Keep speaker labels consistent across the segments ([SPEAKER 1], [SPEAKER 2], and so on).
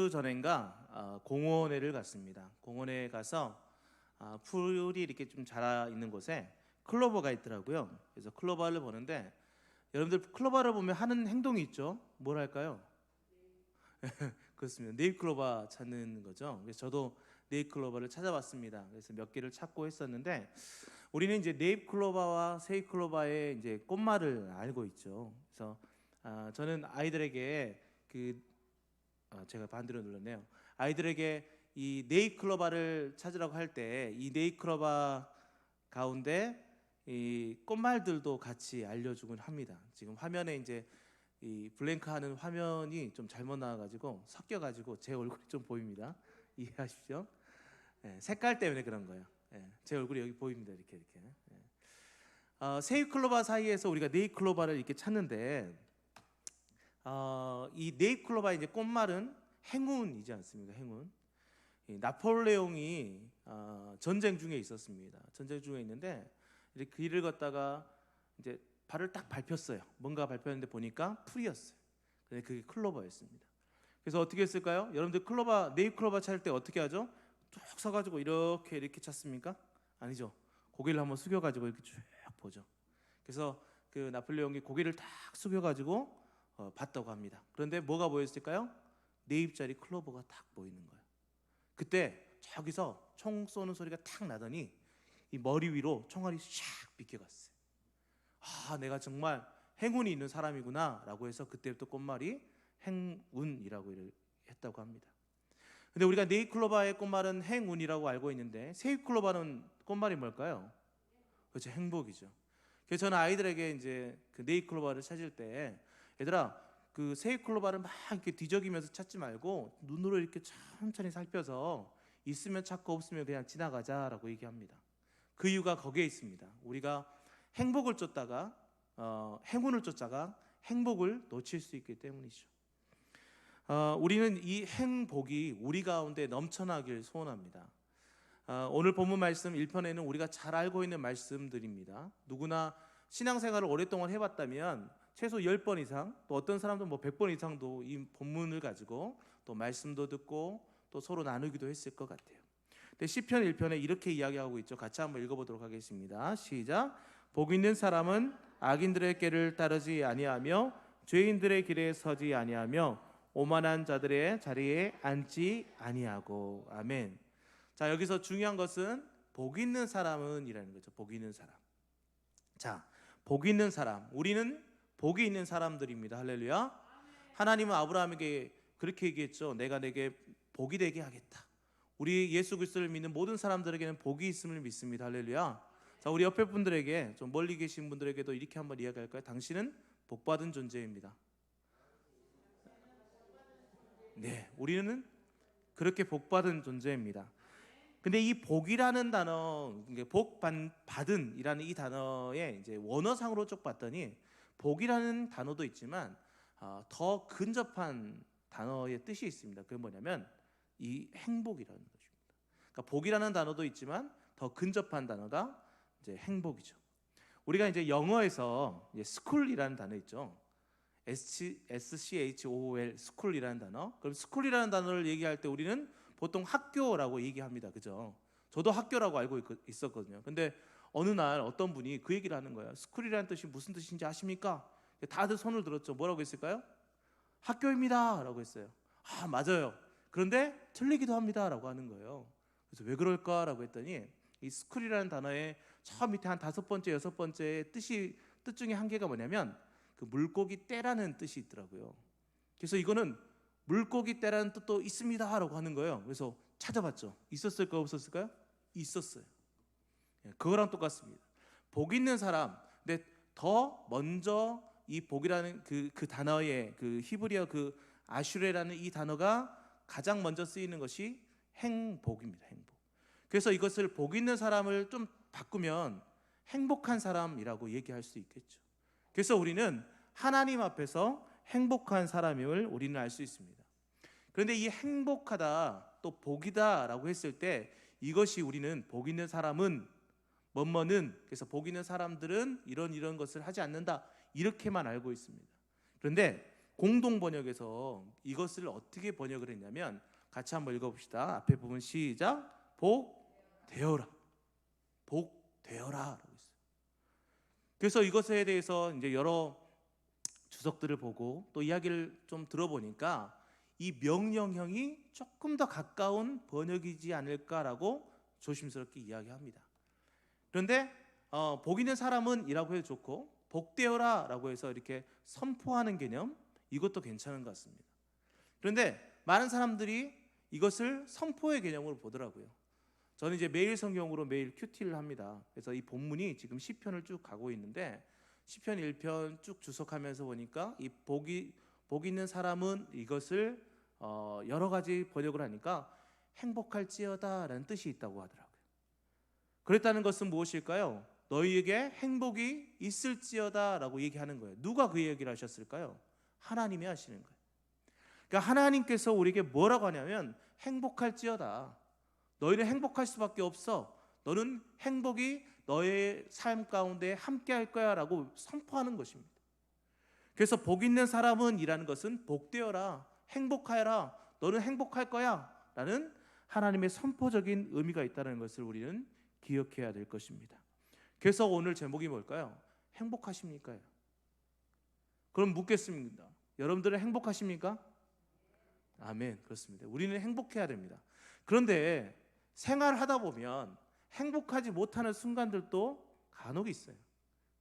[SPEAKER 1] 주 전인가 공원에를 갔습니다. 공원에 가서 풀이 이렇게 좀 자라 있는 곳에 클로버가 있더라고요. 그래서 클로버를 보는데, 여러분들 클로버를 보면 하는 행동이 있죠. 뭘 할까요? 그렇습니다. 네잎클로버 찾는 거죠. 그래서 저도 네잎클로버를 찾아봤습니다. 그래서 몇 개를 찾고 했었는데, 우리는 이제 네잎클로버와 세잎클로버의 이제 꽃말을 알고 있죠. 그래서 저는 아이들에게 제가 반대로 눌렀네요. 아이들에게 이 네잎클로버를 찾으라고 할 때 이 네잎클로버 가운데 이 꽃말들도 같이 알려주곤 합니다. 지금 화면에 이제 이 블랭크하는 화면이 좀 잘못 나와가지고 섞여가지고 제 얼굴이 좀 보입니다. 이해하십시오. 색깔 때문에 그런 거예요. 제 얼굴이 여기 보입니다. 이렇게. 세잎클로버 사이에서 우리가 네잎클로버를 이렇게 찾는데, 이 네잎클로버의 이제 꽃말은 행운이지 않습니까? 행운. 이 나폴레옹이 전쟁 중에 있었습니다. 전쟁 중에 있는데 이렇게 길을 걷다가 이제 발을 딱 밟혔어요. 뭔가 밟혔는데 보니까 풀이었어요. 근데 그게 클로버였습니다. 그래서 어떻게 했을까요? 여러분들 네잎클로버 찾을 때 어떻게 하죠? 쭉 서가지고 이렇게 찾습니까? 아니죠. 고개를 한번 숙여가지고 이렇게 쭉 보죠. 그래서 그 나폴레옹이 고개를 딱 숙여가지고 봤다고 합니다. 그런데 뭐가 보였을까요? 네잎자리 클로버가 딱 보이는 거예요. 그때 저기서 총 쏘는 소리가 탁 나더니 이 머리 위로 총알이 샥 비껴갔어요. 내가 정말 행운이 있는 사람이구나 라고 해서 그때부터 꽃말이 행운이라고 했다고 합니다. 근데 우리가 네잎클로버의 꽃말은 행운이라고 알고 있는데, 세잎클로버는 꽃말이 뭘까요? 그렇죠, 행복이죠. 그래서 저는 아이들에게 이제 그 네잎클로버를 찾을 때, 얘들아, 그 세잎클로버를 막 이렇게 뒤적이면서 찾지 말고 눈으로 이렇게 천천히 살펴서 있으면 찾고 없으면 그냥 지나가자라고 얘기합니다. 그 이유가 거기에 있습니다. 우리가 행복을 쫓다가 행운을 쫓다가 행복을 놓칠 수 있기 때문이죠. 우리는 이 행복이 우리 가운데 넘쳐나길 소원합니다. 오늘 본문 말씀 1편에는 우리가 잘 알고 있는 말씀들입니다. 누구나 신앙생활을 오랫동안 해봤다면 최소 10번 이상, 또 어떤 사람도 100번 이상도 이 본문을 가지고 또 말씀도 듣고 또 서로 나누기도 했을 것 같아요. 근데 시편 1편에 이렇게 이야기하고 있죠. 같이 한번 읽어보도록 하겠습니다. 시작. 복 있는 사람은 악인들의 길을 따르지 아니하며 죄인들의 길에 서지 아니하며 오만한 자들의 자리에 앉지 아니하고. 아멘. 자, 여기서 중요한 것은 복 있는 사람은 이라는 거죠. 복 있는 사람. 자, 복 있는 사람. 우리는 복이 있는 사람들입니다. 할렐루야. 하나님은 아브라함에게 그렇게 얘기했죠. 내가 내게 복이 되게 하겠다. 우리 예수 그리스도를 믿는 모든 사람들에게는 복이 있음을 믿습니다. 할렐루야. 자, 우리 옆에 분들에게, 좀 멀리 계신 분들에게도 이렇게 한번 이야기할까요? 당신은 복받은 존재입니다. 네, 우리는 그렇게 복받은 존재입니다. 근데 이 복이라는 단어, 받은이라는 이 단어의 이제 원어상으로 쭉 봤더니 복이라는 단어도 있지만 더 근접한 단어의 뜻이 있습니다. 그게 뭐냐면 이 행복이라는 것입니다. 그러니까 복이라는 단어도 있지만 더 근접한 단어가 이제 행복이죠. 우리가 이제 영어에서 school이라는 단어 있죠. SCHOOL, school이라는 단어. 그럼 school이라는 단어를 얘기할 때 우리는 보통 학교라고 얘기합니다. 그죠? 저도 학교라고 알고 있었거든요. 근데 어느 날 어떤 분이 그 얘기를 하는 거예요. school이라는 뜻이 무슨 뜻인지 아십니까? 다들 손을 들었죠. 뭐라고 했을까요? 학교입니다 라고 했어요. 맞아요. 그런데 틀리기도 합니다 라고 하는 거예요. 그래서 왜 그럴까라고 했더니 이 school이라는 단어의 저 밑에 한 5번째, 6번째 뜻 중에 한 개가 뭐냐면 그 물고기 떼라는 뜻이 있더라고요. 그래서 이거는 물고기 떼라는 뜻도 있습니다 라고 하는 거예요. 그래서 찾아봤죠. 있었을까요? 없었을까요? 있었어요. 그거랑 똑같습니다. 복 있는 사람. 근데 더 먼저 이 복이라는 그 단어의 그 히브리어 그 아슈레라는 이 단어가 가장 먼저 쓰이는 것이 행복입니다. 행복. 그래서 이것을 복 있는 사람을 좀 바꾸면 행복한 사람이라고 얘기할 수 있겠죠. 그래서 우리는 하나님 앞에서 행복한 사람임을 우리는 알 수 있습니다. 그런데 이 행복하다 또 복이다 라고 했을 때 이것이 우리는 복 있는 사람은 뭐뭐는, 그래서 복 있는 사람들은 이런 것을 하지 않는다 이렇게만 알고 있습니다. 그런데 공동 번역에서 이것을 어떻게 번역을 했냐면, 같이 한번 읽어봅시다. 앞에 부분 시작. 복 되어라. 복 되어라라고 있어요. 그래서 이것에 대해서 이제 여러 주석들을 보고 또 이야기를 좀 들어보니까 이 명령형이 조금 더 가까운 번역이지 않을까라고 조심스럽게 이야기합니다. 그런데 복 있는 사람은 이라고 해도 좋고, 복되어라 라고 해서 이렇게 선포하는 개념, 이것도 괜찮은 것 같습니다. 그런데 많은 사람들이 이것을 선포의 개념으로 보더라고요. 저는 이제 매일 성경으로 매일 큐티를 합니다. 그래서 이 본문이 지금 시편을 쭉 가고 있는데, 시편 1편 쭉 주석하면서 보니까 이 복 있는 사람은 이것을 여러 가지 번역을 하니까 행복할지어다라는 뜻이 있다고 하더라고요. 그랬다는 것은 무엇일까요? 너희에게 행복이 있을지어다라고 얘기하는 거예요. 누가 그 얘기를 하셨을까요? 하나님이 하시는 거예요. 그러니까 하나님께서 우리에게 뭐라고 하냐면, 행복할지어다. 너희는 행복할 수밖에 없어. 너는 행복이 너의 삶 가운데 함께 할 거야 라고 선포하는 것입니다. 그래서 복 있는 사람은 이라는 것은 복되어라, 행복하여라, 너는 행복할 거야 라는 하나님의 선포적인 의미가 있다는 것을 우리는 기억해야 될 것입니다. 그래서 오늘 제목이 뭘까요? 행복하십니까? 그럼 묻겠습니다. 여러분들은 행복하십니까? 아멘. 그렇습니다. 우리는 행복해야 됩니다. 그런데 생활하다 보면 행복하지 못하는 순간들도 간혹 있어요.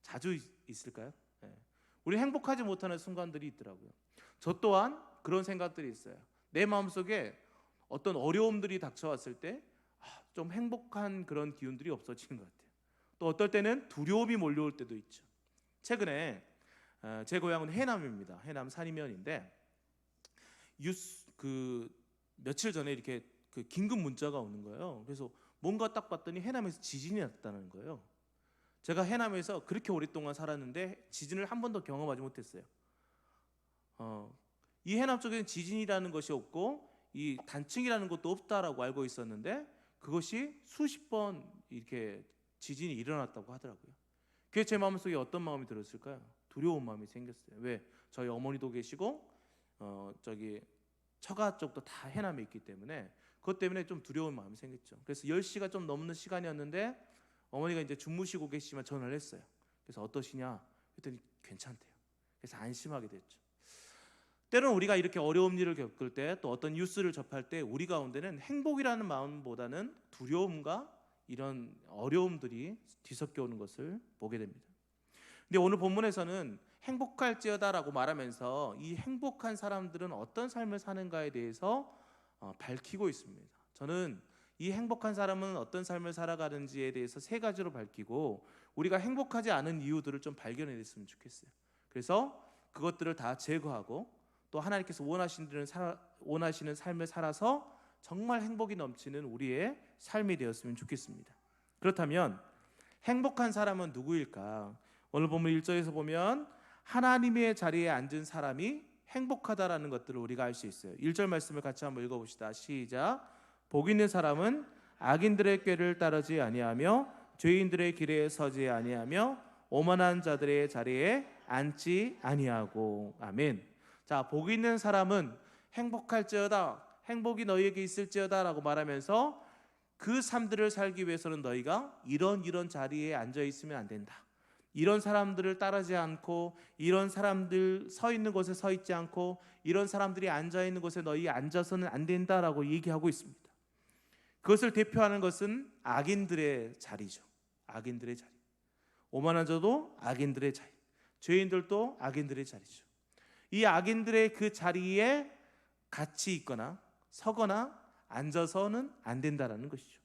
[SPEAKER 1] 자주 있을까요? 네. 우리 행복하지 못하는 순간들이 있더라고요. 저 또한 그런 생각들이 있어요. 내 마음속에 어떤 어려움들이 닥쳐왔을 때 좀 행복한 그런 기운들이 없어지는 것 같아요. 또 어떨 때는 두려움이 몰려올 때도 있죠. 최근에 제 고향은 해남입니다. 해남 산이면인데 며칠 전에 이렇게 긴급 문자가 오는 거예요. 그래서 뭔가 딱 봤더니 해남에서 지진이 났다는 거예요. 제가 해남에서 그렇게 오랫동안 살았는데 지진을 한 번도 경험하지 못했어요. 이 해남 쪽에는 지진이라는 것이 없고 이 단층이라는 것도 없다라고 알고 있었는데, 그것이 수십 번 이렇게 지진이 일어났다고 하더라고요. 그게 제 마음속에 어떤 마음이 들었을까요? 두려운 마음이 생겼어요. 왜? 저희 어머니도 계시고 저기 처가 쪽도 다 해남에 있기 때문에 그것 때문에 좀 두려운 마음이 생겼죠. 그래서 10시가 좀 넘는 시간이었는데 어머니가 이제 주무시고 계시지만 전화를 했어요. 그래서 어떠시냐? 그랬더니 괜찮대요. 그래서 안심하게 됐죠. 때로는 우리가 이렇게 어려운 일을 겪을 때, 또 어떤 뉴스를 접할 때 우리 가운데는 행복이라는 마음보다는 두려움과 이런 어려움들이 뒤섞여 오는 것을 보게 됩니다. 근데 오늘 본문에서는 행복할지어다라고 말하면서 이 행복한 사람들은 어떤 삶을 사는가에 대해서 밝히고 있습니다. 저는 이 행복한 사람은 어떤 삶을 살아가는지에 대해서 세 가지로 밝히고, 우리가 행복하지 않은 이유들을 좀 발견해냈으면 좋겠어요. 그래서 그것들을 다 제거하고 또 하나님께서 원하시는 삶을 살아서 정말 행복이 넘치는 우리의 삶이 되었으면 좋겠습니다. 그렇다면 행복한 사람은 누구일까? 오늘 본문 1절에서 보면 하나님의 자리에 앉은 사람이 행복하다라는 것들을 우리가 알 수 있어요. 1절 말씀을 같이 한번 읽어봅시다. 시작. 복 있는 사람은 악인들의 꾀를 따르지 아니하며 죄인들의 길에 서지 아니하며 오만한 자들의 자리에 앉지 아니하고. 아멘. 자, 복 있는 사람은 행복할지어다, 행복이 너희에게 있을지어다 라고 말하면서 그 삶들을 살기 위해서는 너희가 이런 자리에 앉아 있으면 안 된다. 이런 사람들을 따르지 않고, 이런 사람들 서 있는 곳에 서 있지 않고, 이런 사람들이 앉아 있는 곳에 너희 앉아서는 안 된다라고 얘기하고 있습니다. 그것을 대표하는 것은 악인들의 자리죠. 악인들의 자리. 오만한 자도 악인들의 자리, 죄인들도 악인들의 자리죠. 이 악인들의 그 자리에 같이 있거나 서거나 앉아서는 안 된다라는 것이죠.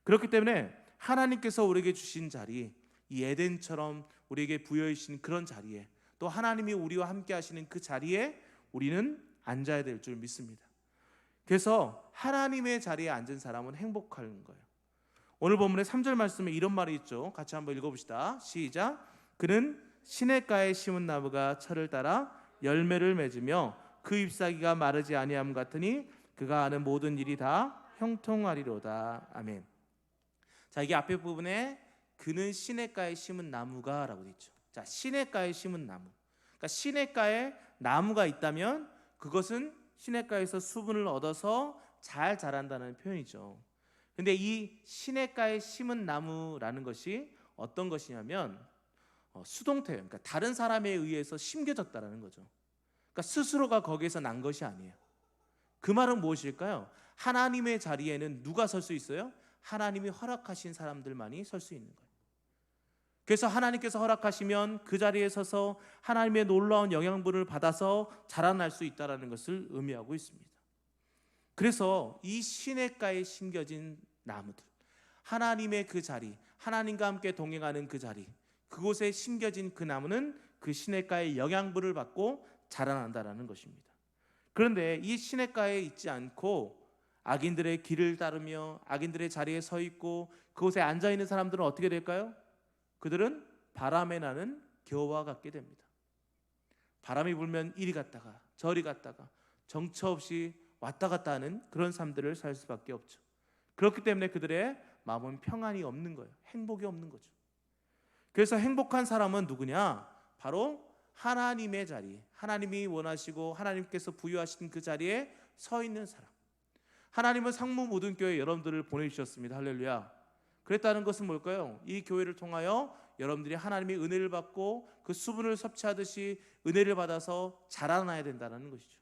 [SPEAKER 1] 그렇기 때문에 하나님께서 우리에게 주신 자리, 이 에덴처럼 우리에게 부여해 주신 그런 자리에, 또 하나님이 우리와 함께 하시는 그 자리에 우리는 앉아야 될 줄 믿습니다. 그래서 하나님의 자리에 앉은 사람은 행복한 거예요. 오늘 본문의 3절 말씀에 이런 말이 있죠. 같이 한번 읽어봅시다. 시작. 그는 시냇가에 심은 나무가 철을 따라 열매를 맺으며 그 잎사귀가 마르지 아니함 같으니 그가 하는 모든 일이 다 형통하리로다. 아멘. 자, 이게 앞에 부분에 그는 시냇가에 심은 나무가 라고 되어 있죠. 자, 시냇가에 심은 나무. 그러니까 시냇가에 나무가 있다면 그것은 시냇가에서 수분을 얻어서 잘 자란다는 표현이죠. 근데 이 시냇가에 심은 나무라는 것이 어떤 것이냐면 수동태예요. 그러니까 다른 사람에 의해서 심겨졌다라는 거죠. 그러니까 스스로가 거기에서 난 것이 아니에요. 그 말은 무엇일까요? 하나님의 자리에는 누가 설 수 있어요? 하나님이 허락하신 사람들만이 설 수 있는 거예요. 그래서 하나님께서 허락하시면 그 자리에 서서 하나님의 놀라운 영향분을 받아서 자라날 수 있다는 것을 의미하고 있습니다. 그래서 이 시냇가에 심겨진 나무들, 하나님의 그 자리, 하나님과 함께 동행하는 그 자리, 그곳에 심겨진 그 나무는 그 시냇가의 영향분을 받고 자라난다는 것입니다. 그런데 이 시냇가에 있지 않고 악인들의 길을 따르며 악인들의 자리에 서 있고 그곳에 앉아 있는 사람들은 어떻게 될까요? 그들은 바람에 나는 겨와 같게 됩니다. 바람이 불면 이리 갔다가 저리 갔다가 정처 없이 왔다 갔다 하는 그런 삶들을 살 수밖에 없죠. 그렇기 때문에 그들의 마음은 평안이 없는 거예요. 행복이 없는 거죠. 그래서 행복한 사람은 누구냐? 바로 하나님의 자리, 하나님이 원하시고 하나님께서 부여하신 그 자리에 서 있는 사람. 하나님은 상무모든교회 여러분들을 보내주셨습니다. 할렐루야. 그랬다는 것은 뭘까요? 이 교회를 통하여 여러분들이 하나님의 은혜를 받고 그 수분을 섭취하듯이 은혜를 받아서 자라나야 된다는 것이죠.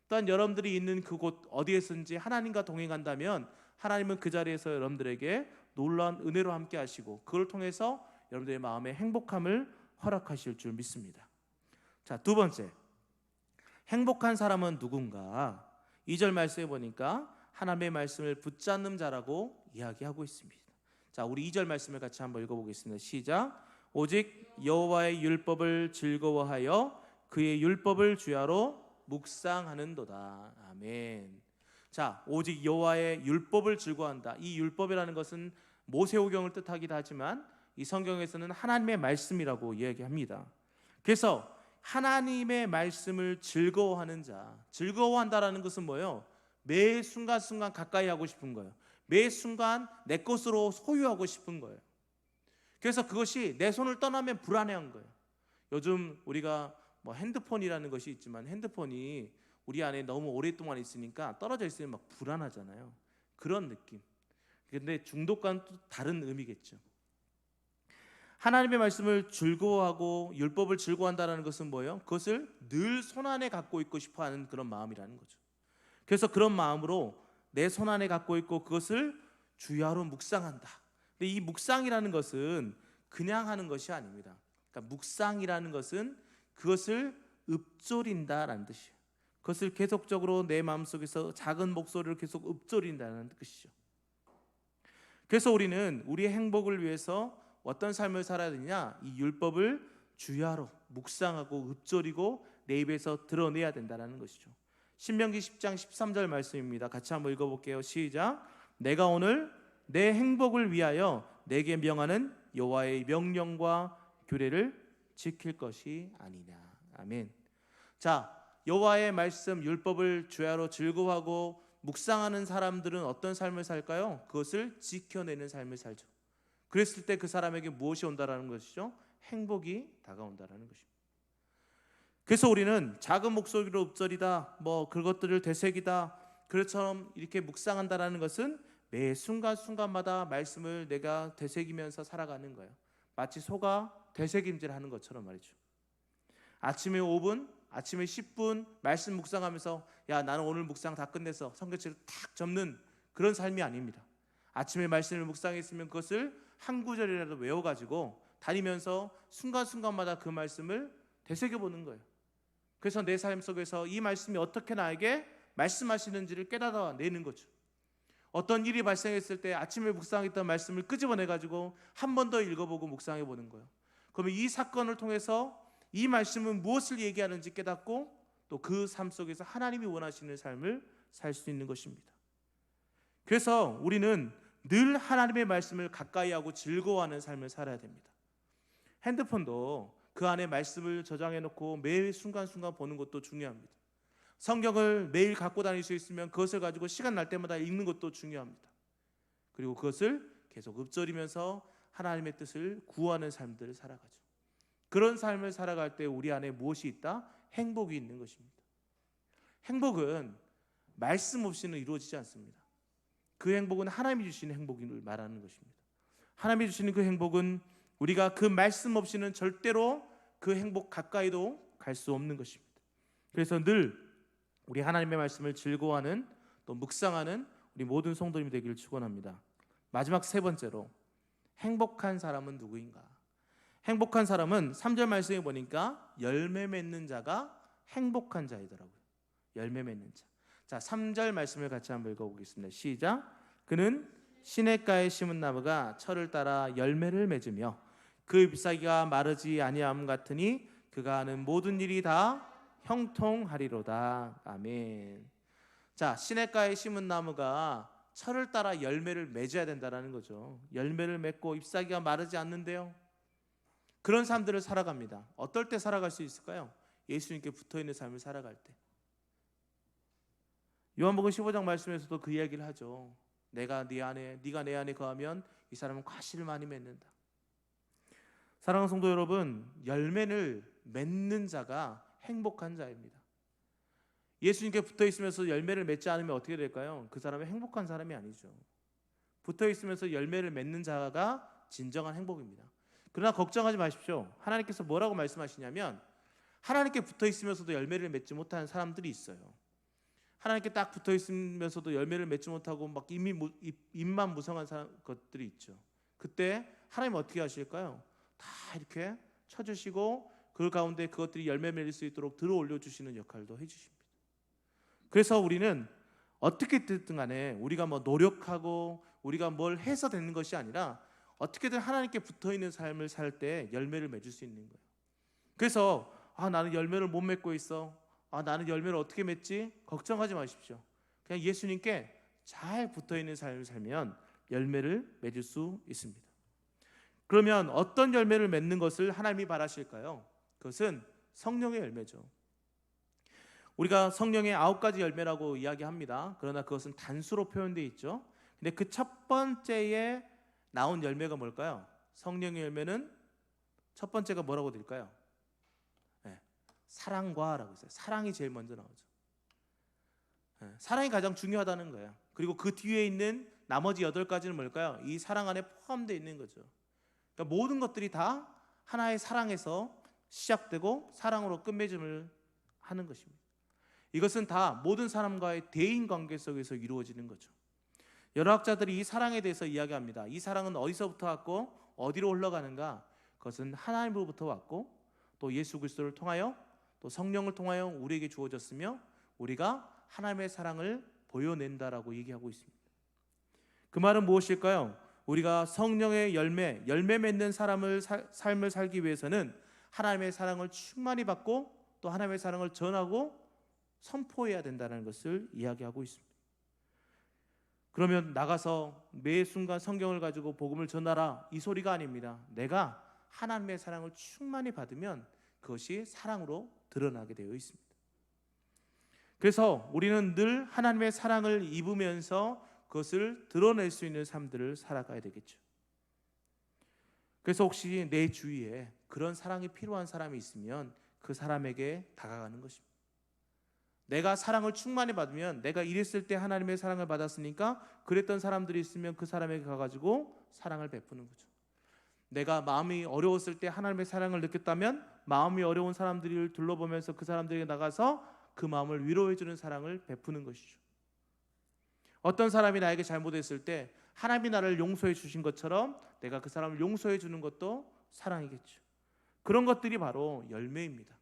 [SPEAKER 1] 또한 여러분들이 있는 그곳 어디에서든지 하나님과 동행한다면 하나님은 그 자리에서 여러분들에게 놀라운 은혜로 함께 하시고 그걸 통해서 여러분들의 마음에 행복함을 허락하실 줄 믿습니다. 자, 두 번째, 행복한 사람은 누군가? 2절 말씀에 보니까 하나님의 말씀을 붙잡는 자라고 이야기하고 있습니다. 자, 우리 2절 말씀을 같이 한번 읽어보겠습니다. 시작. 오직 여호와의 율법을 즐거워하여 그의 율법을 주야로 묵상하는도다. 아멘. 자, 오직 여호와의 율법을 즐거워한다. 이 율법이라는 것은 모세오경을 뜻하기도 하지만 이 성경에서는 하나님의 말씀이라고 이야기합니다. 그래서 하나님의 말씀을 즐거워하는 자, 즐거워한다라는 것은 뭐예요? 매 순간순간 가까이 하고 싶은 거예요. 매 순간 내 것으로 소유하고 싶은 거예요. 그래서 그것이 내 손을 떠나면 불안해한 거예요. 요즘 우리가 뭐 핸드폰이라는 것이 있지만 핸드폰이 우리 안에 너무 오랫동안 있으니까 떨어져 있으면 막 불안하잖아요. 그런 느낌. 근데 중독과는 또 다른 의미겠죠. 하나님의 말씀을 즐거워하고 율법을 즐거워한다는 것은 뭐예요? 그것을 늘 손안에 갖고 있고 싶어하는 그런 마음이라는 거죠. 그래서 그런 마음으로 내 손안에 갖고 있고 그것을 주야로 묵상한다. 근데 이 묵상이라는 것은 그냥 하는 것이 아닙니다. 그러니까 묵상이라는 것은 그것을 읊조린다라는 뜻이에요. 그것을 계속적으로 내 마음속에서 작은 목소리를 계속 읊조린다는 뜻이죠. 그래서 우리는 우리의 행복을 위해서 어떤 삶을 살아야 되냐? 이 율법을 주야로 묵상하고 읊조리고 내 입에서 드러내야 된다는 것이죠. 신명기 10장 13절 말씀입니다. 같이 한번 읽어볼게요. 시작. 내가 오늘 내 행복을 위하여 내게 명하는 여호와의 명령과 규례를 지킬 것이 아니냐. 아멘. 자, 여호와의 말씀 율법을 주야로 즐거워하고 묵상하는 사람들은 어떤 삶을 살까요? 그것을 지켜내는 삶을 살죠. 그랬을 때 그 사람에게 무엇이 온다라는 것이죠? 행복이 다가온다라는 것입니다. 그래서 우리는 작은 목소리로 읊조리다, 뭐 그것들을 되새기다, 그처럼 이렇게 묵상한다라는 것은 매 순간순간마다 말씀을 내가 되새기면서 살아가는 거예요. 마치 소가 되새김질하는 것처럼 말이죠. 아침에 5분, 아침에 10분 말씀 묵상하면서 야 나는 오늘 묵상 다 끝내서 성경책을 탁 접는 그런 삶이 아닙니다. 아침에 말씀을 묵상했으면 그것을 한 구절이라도 외워가지고 다니면서 순간순간마다 그 말씀을 되새겨보는 거예요. 그래서 내 삶 속에서 이 말씀이 어떻게 나에게 말씀하시는지를 깨닫아내는 거죠. 어떤 일이 발생했을 때 아침에 묵상했던 말씀을 끄집어내가지고 한 번 더 읽어보고 묵상해보는 거예요. 그러면 이 사건을 통해서 이 말씀은 무엇을 얘기하는지 깨닫고 또 그 삶 속에서 하나님이 원하시는 삶을 살 수 있는 것입니다. 그래서 우리는 늘 하나님의 말씀을 가까이 하고 즐거워하는 삶을 살아야 됩니다. 핸드폰도 그 안에 말씀을 저장해 놓고 매일 순간순간 보는 것도 중요합니다. 성경을 매일 갖고 다닐 수 있으면 그것을 가지고 시간 날 때마다 읽는 것도 중요합니다. 그리고 그것을 계속 읊조리면서 하나님의 뜻을 구하는 삶들을 살아가죠. 그런 삶을 살아갈 때 우리 안에 무엇이 있다? 행복이 있는 것입니다. 행복은 말씀 없이는 이루어지지 않습니다. 그 행복은 하나님이 주시는 행복을 말하는 것입니다. 하나님이 주시는 그 행복은 우리가 그 말씀 없이는 절대로 그 행복 가까이도 갈 수 없는 것입니다. 그래서 늘 우리 하나님의 말씀을 즐거워하는, 또 묵상하는 우리 모든 성도님이 되기를 축원합니다. 마지막 세 번째로, 행복한 사람은 누구인가? 행복한 사람은 3절 말씀에 보니까 열매 맺는 자가 행복한 자이더라고요. 열매 맺는 자. 자, 3절 말씀을 같이 한번 읽어보겠습니다. 시작. 그는 시냇가에 심은 나무가 철을 따라 열매를 맺으며 그 잎사귀가 마르지 아니함 같으니 그가 하는 모든 일이 다 형통하리로다. 아멘. 자, 시냇가에 심은 나무가 철을 따라 열매를 맺어야 된다는 거죠. 열매를 맺고 잎사귀가 마르지 않는데요, 그런 삶들을 살아갑니다. 어떨 때 살아갈 수 있을까요? 예수님께 붙어있는 삶을 살아갈 때. 요한복음 15장 말씀에서도 그 이야기를 하죠. 네가 내 안에 거하면 이 사람은 과실을 많이 맺는다. 사랑하는 성도 여러분, 열매를 맺는 자가 행복한 자입니다. 예수님께 붙어 있으면서 열매를 맺지 않으면 어떻게 될까요? 그 사람은 행복한 사람이 아니죠. 붙어 있으면서 열매를 맺는 자가 진정한 행복입니다. 그러나 걱정하지 마십시오. 하나님께서 뭐라고 말씀하시냐면, 하나님께 붙어 있으면서도 열매를 맺지 못하는 사람들이 있어요. 하나님께 딱 붙어 있으면서도 열매를 맺지 못하고 막 입만 무성한 것들이 있죠. 그때 하나님 어떻게 하실까요? 다 이렇게 쳐주시고 그 가운데 그것들이 열매 맺을 수 있도록 들어 올려주시는 역할도 해주십니다. 그래서 우리는 어떻게 됐든 간에 우리가 뭐 노력하고 우리가 뭘 해서 되는 것이 아니라 어떻게든 하나님께 붙어있는 삶을 살 때 열매를 맺을 수 있는 거예요. 그래서 나는 열매를 못 맺고 있어, 나는 열매를 어떻게 맺지? 걱정하지 마십시오. 그냥 예수님께 잘 붙어있는 삶을 살면 열매를 맺을 수 있습니다. 그러면 어떤 열매를 맺는 것을 하나님이 바라실까요? 그것은 성령의 열매죠. 우리가 성령의 9가지 열매라고 이야기합니다. 그러나 그것은 단수로 표현되어 있죠. 근데 그 첫 번째에 나온 열매가 뭘까요? 성령의 열매는 첫 번째가 뭐라고 될까요? 사랑과라고 있어요. 사랑이 제일 먼저 나오죠. 사랑이 가장 중요하다는 거예요. 그리고 그 뒤에 있는 나머지 8가지는 뭘까요? 이 사랑 안에 포함되어 있는 거죠. 그러니까 모든 것들이 다 하나의 사랑에서 시작되고 사랑으로 끝맺음을 하는 것입니다. 이것은 다 모든 사람과의 대인 관계 속에서 이루어지는 거죠. 여러 학자들이 이 사랑에 대해서 이야기합니다. 이 사랑은 어디서부터 왔고 어디로 흘러가는가? 그것은 하나님으로부터 왔고 또 예수 그리스도를 통하여 또 성령을 통하여 우리에게 주어졌으며 우리가 하나님의 사랑을 보여낸다라고 얘기하고 있습니다. 그 말은 무엇일까요? 우리가 성령의 열매 맺는 삶을 살기 위해서는 하나님의 사랑을 충만히 받고 또 하나님의 사랑을 전하고 선포해야 된다는 것을 이야기하고 있습니다. 그러면 나가서 매 순간 성경을 가지고 복음을 전하라, 이 소리가 아닙니다. 내가 하나님의 사랑을 충만히 받으면 그것이 사랑으로 드러나게 되어 있습니다. 그래서 우리는 늘 하나님의 사랑을 입으면서 그것을 드러낼 수 있는 삶들을 살아가야 되겠죠. 그래서 혹시 내 주위에 그런 사랑이 필요한 사람이 있으면 그 사람에게 다가가는 것입니다. 내가 사랑을 충만히 받으면, 내가 이랬을 때 하나님의 사랑을 받았으니까 그랬던 사람들이 있으면 그 사람에게 가가지고 사랑을 베푸는 거죠. 내가 마음이 어려웠을 때 하나님의 사랑을 느꼈다면 마음이 어려운 사람들을 둘러보면서 그 사람들에게 나가서 그 마음을 위로해주는 사랑을 베푸는 것이죠. 어떤 사람이 나에게 잘못했을 때 하나님이 나를 용서해 주신 것처럼 내가 그 사람을 용서해 주는 것도 사랑이겠죠. 그런 것들이 바로 열매입니다.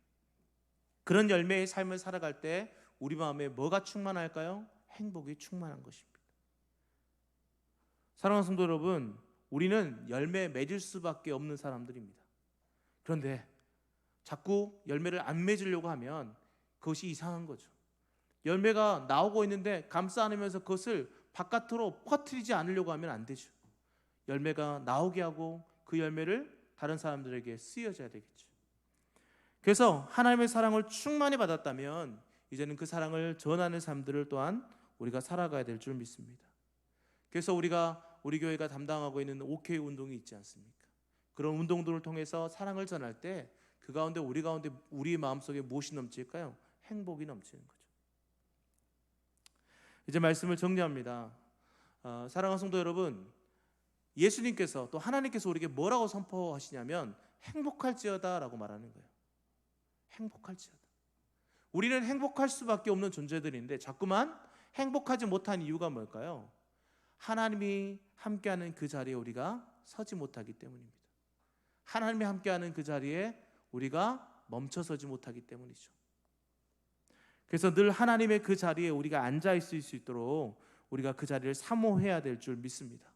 [SPEAKER 1] 그런 열매의 삶을 살아갈 때 우리 마음에 뭐가 충만할까요? 행복이 충만한 것입니다. 사랑하는 성도 여러분, 우리는 열매 맺을 수밖에 없는 사람들입니다. 그런데 자꾸 열매를 안 맺으려고 하면 그것이 이상한 거죠. 열매가 나오고 있는데 감싸 안으면서 그것을 바깥으로 퍼뜨리지 않으려고 하면 안 되죠. 열매가 나오게 하고 그 열매를 다른 사람들에게 쓰여져야 되겠죠. 그래서 하나님의 사랑을 충만히 받았다면 이제는 그 사랑을 전하는 삶들을 또한 우리가 살아가야 될 줄 믿습니다. 그래서 우리 교회가 담당하고 있는 OK 운동이 있지 않습니까? 그런 운동들을 통해서 사랑을 전할 때 그 가운데 우리 마음속에 무엇이 넘칠까요? 행복이 넘치는 거죠. 이제 말씀을 정리합니다. 사랑하는 성도 여러분, 예수님께서 또 하나님께서 우리에게 뭐라고 선포하시냐면 행복할지어다 라고 말하는 거예요. 행복할지어다. 우리는 행복할 수밖에 없는 존재들인데 자꾸만 행복하지 못한 이유가 뭘까요? 하나님이 함께하는 그 자리에 우리가 서지 못하기 때문입니다. 하나님이 함께하는 그 자리에 우리가 멈춰서지 못하기 때문이죠. 그래서 늘 하나님의 그 자리에 우리가 앉아 있을 수 있도록 우리가 그 자리를 사모해야 될 줄 믿습니다.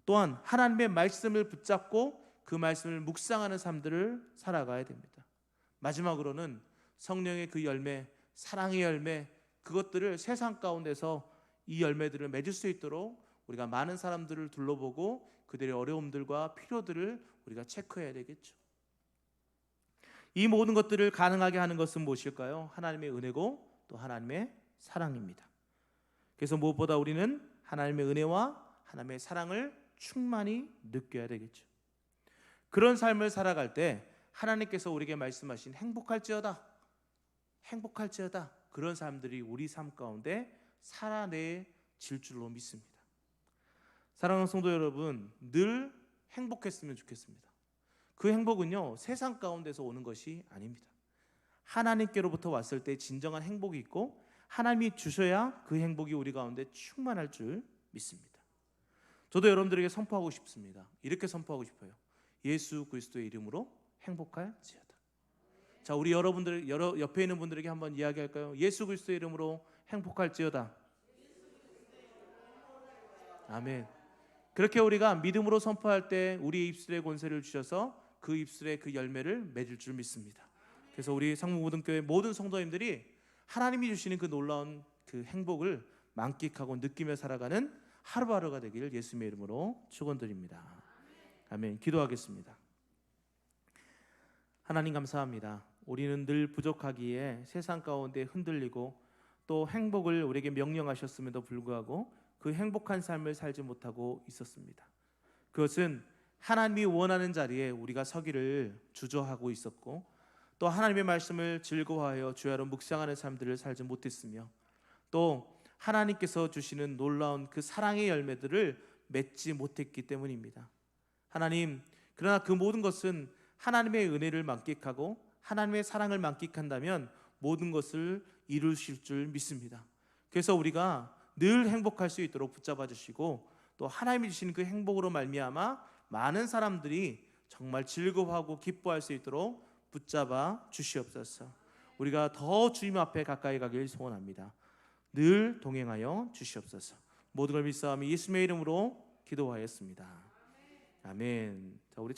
[SPEAKER 1] 또한 하나님의 말씀을 붙잡고 그 말씀을 묵상하는 삶들을 살아가야 됩니다. 마지막으로는 성령의 그 열매, 사랑의 열매, 그것들을 세상 가운데서 이 열매들을 맺을 수 있도록 우리가 많은 사람들을 둘러보고 그들의 어려움들과 필요들을 우리가 체크해야 되겠죠. 이 모든 것들을 가능하게 하는 것은 무엇일까요? 하나님의 은혜고 또 하나님의 사랑입니다. 그래서 무엇보다 우리는 하나님의 은혜와 하나님의 사랑을 충만히 느껴야 되겠죠. 그런 삶을 살아갈 때 하나님께서 우리에게 말씀하신 행복할지어다, 행복할지어다, 그런 사람들이 우리 삶 가운데 살아내질 줄로 믿습니다. 사랑하는 성도 여러분, 늘 행복했으면 좋겠습니다. 그 행복은요, 세상 가운데서 오는 것이 아닙니다. 하나님께로부터 왔을 때 진정한 행복이 있고 하나님이 주셔야 그 행복이 우리 가운데 충만할 줄 믿습니다. 저도 여러분들에게 선포하고 싶습니다. 이렇게 선포하고 싶어요. 예수 그리스도의 이름으로 행복할지어다. 자, 우리 여러분들 옆에 있는 분들에게 한번 이야기할까요? 예수 그리스도의 이름으로 행복할지어다. 아멘. 그렇게 우리가 믿음으로 선포할 때 우리 입술에 권세를 주셔서 그 입술에 그 열매를 맺을 줄 믿습니다. 그래서 우리 상무고등교회 모든 성도님들이 하나님이 주시는 그 놀라운 그 행복을 만끽하고 느끼며 살아가는 하루하루가 되기를 예수님의 이름으로 축원드립니다. 아멘. 기도하겠습니다. 하나님 감사합니다. 우리는 늘 부족하기에 세상 가운데 흔들리고 또 행복을 우리에게 명령하셨음에도 불구하고 그 행복한 삶을 살지 못하고 있었습니다. 그것은 하나님이 원하는 자리에 우리가 서기를 주저하고 있었고 또 하나님의 말씀을 즐거워하여 주야로 묵상하는 삶들을 살지 못했으며 또 하나님께서 주시는 놀라운 그 사랑의 열매들을 맺지 못했기 때문입니다. 하나님, 그러나 그 모든 것은 하나님의 은혜를 만끽하고 하나님의 사랑을 만끽한다면 모든 것을 이루실 줄 믿습니다. 그래서 우리가 늘 행복할 수 있도록 붙잡아 주시고 또 하나님이 주시는 그 행복으로 말미암아 많은 사람들이 정말 즐거워하고 기뻐할 수 있도록 붙잡아 주시옵소서. 우리가 더 주님 앞에 가까이 가길 소원합니다. 늘 동행하여 주시옵소서. 모든 걸 믿사오며 예수님의 이름으로 기도하였습니다. 아멘. 자, 우리